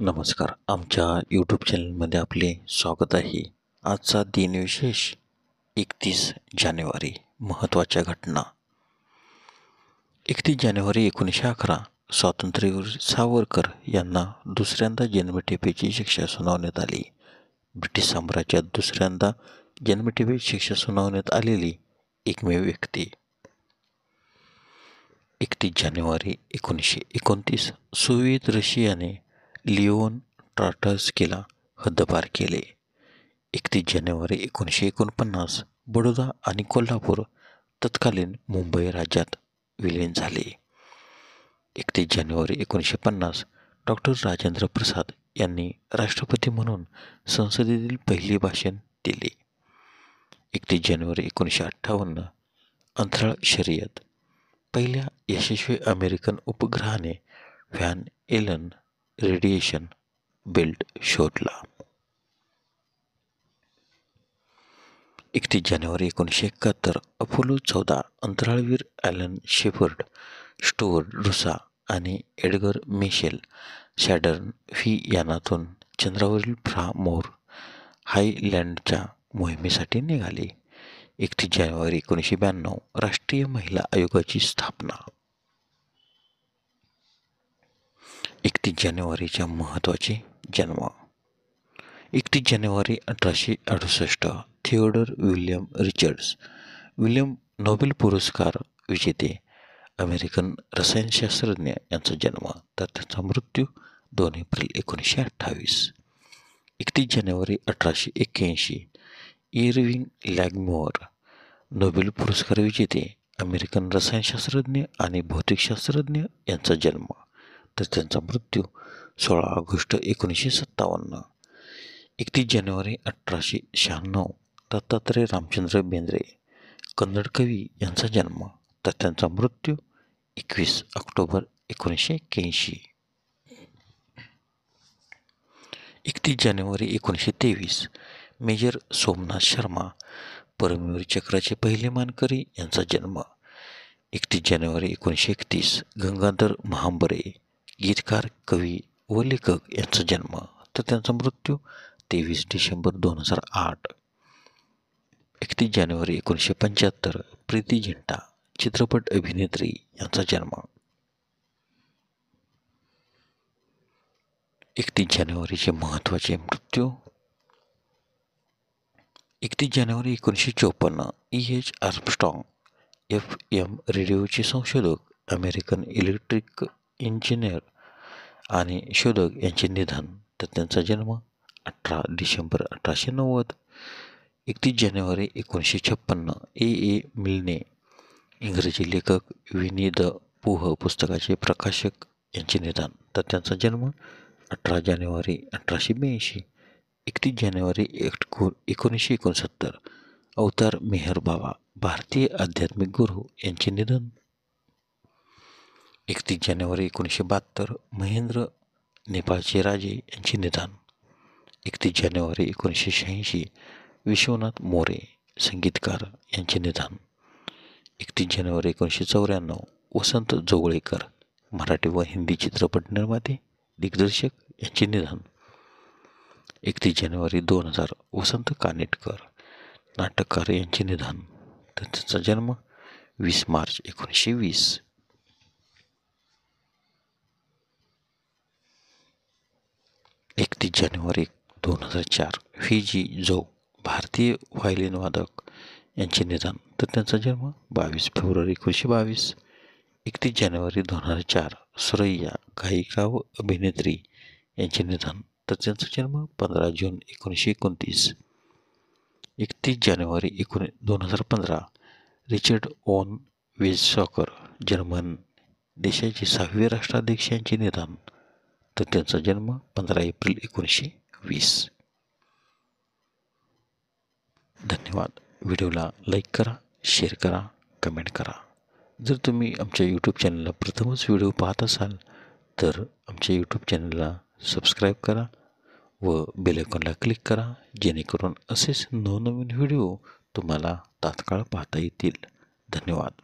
नमस्कार. आमच्या यूट्यूब चॅनलमध्ये आपले स्वागत आहे. आजचा दिनविशेष 31 जानेवारी. महत्त्वाच्या घटना. 31 जानेवारी 1911 स्वातंत्र्यवीर सावरकर यांना दुसऱ्यांदा जन्मठेपेची शिक्षा सुनावण्यात आली. ब्रिटिश साम्राज्यात दुसऱ्यांदा जन्मठेपेची शिक्षा सुनावण्यात आलेली एकमेव व्यक्ती. 31 जानेवारी 1929 सोव्हिएत रशियाने लिओन ट्राटस्कीला हद्दपार केले. 31 जानेवारी 1949 बडोदा आणि कोल्हापूर तत्कालीन मुंबई राज्यात विलीन झाले. 31 जानेवारी 1950 डॉक्टर राजेंद्र प्रसाद यांनी राष्ट्रपती म्हणून संसदेतील पहिले भाषण दिले. 31 जानेवारी 1958 अंतराळ शर्यत. पहिल्या यशस्वी अमेरिकन उपग्रहाने व्हॅन एलन रेडिएशन बेल्ट शोधला. 31 जानेवारी 1971 अपोलो 14 अंतराळवीर ॲलन शेपर्ड, स्टुअर्ट रुसा आणि एडगर मिशेल सॅडर्न व्ही यानातून चंद्रावरील फ्रा मोर हायलँडच्या मोहिमेसाठी निघाले. 31 जानेवारी 1992 राष्ट्रीय महिला आयोगाची स्थापना. 31 जानेवारीच्या महत्त्वाचे जन्म. 31 जानेवारी 1868 Theodore William Richards. William Nobel पुरस्कार विजेते अमेरिकन रसायनशास्त्रज्ञ यांचा जन्म, तर त्यांचा मृत्यू 2 एप्रिल 1928. 31 जानेवारी 1881 इरविंग लॅगमोअर. नोबेल पुरस्कार विजेते अमेरिकन रसायनशास्त्रज्ञ आणि भौतिकशास्त्रज्ञ यांचा जन्म, तर त्यांचा मृत्यू 16 ऑगस्ट 1957. 31 जानेवारी 1896 दत्तात्रय रामचंद्र बेंद्रे, कन्नड कवी यांचा जन्म, तर त्यांचा मृत्यू 21 ऑक्टोबर 1981. 31 जानेवारी 1923 मेजर सोमनाथ शर्मा, परमवीर चक्राचे पहिले मानकरी यांचा जन्म. 31 जानेवारी 1931 गंगाधर महांबरे, गीतकार, कवी व लेखक यांचा जन्म, तर त्यांचा मृत्यू 23 डिसेंबर 2008. 31 जानेवारी 1975 प्रीती झिंटा, चित्रपट अभिनेत्री यांचा जन्म. 31 जानेवारीचे महत्त्वाचे मृत्यू. 31 जानेवारी 1954 E.H. आर्मस्ट्रॉंग, FM रेडिओचे संशोधक, अमेरिकन इलेक्ट्रिक इंजिनियर आणि शोधक यांचे निधन, तर त्यांचा जन्म 18 डिसेंबर 1890. 31 जानेवारी 1956 A. मिल्ने, इंग्रजी लेखक, विनी द पूह पुस्तकाचे प्रकाशक यांचे निधन, तर त्यांचा जन्म 18 जानेवारी 1882. 31 जानेवारी 1969 अवतार मेहर बाबा, भारतीय आध्यात्मिक गुरु यांचे निधन. 31 जानेवारी 1972 महेंद्र, नेपाळचे राजे यांचे निधन. 31 जानेवारी 1986 विश्वनाथ मोरे, संगीतकार यांचे निधन. 31 जानेवारी 1994 वसंत जोगळेकर, मराठी व हिंदी चित्रपट निर्माते, दिग्दर्शक यांचे निधन. 31 जानेवारी 2000 वसंत कानेटकर, नाटककार यांचे निधन, तर त्यांचा जन्म 20 मार्च 1920. 31 जानेवारी 2004 व्ही.जी. जोग, भारतीय व्हायोलिन वादक यांचे निधन, तर त्यांचा जन्म 22 फेब्रुवारी 1922. 31 जानेवारी 2004 सुरैया, गायिका व अभिनेत्री यांचे निधन, तर त्यांचा जन्म 15 जून 1929. 31 जानेवारी 2015 रिचर्ड ओन वेझसॉकर, जर्मन देशाचे 6वे राष्ट्राध्यक्ष यांचे निधन, तर त्यांचा जन्म 15 एप्रिल 1920. धन्यवाद. व्हिडिओला लाईक करा, शेअर करा, कमेंट करा. जर तुम्ही आमच्या यूट्यूब चॅनलला प्रथमच व्हिडिओ पाहत असाल तर आमच्या यूट्यूब चॅनलला सबस्क्राईब करा व बेल आयकॉनला क्लिक करा, जेणेकरून असेच नवनवीन व्हिडिओ तुम्हाला तात्काळ पाहता येतील. धन्यवाद.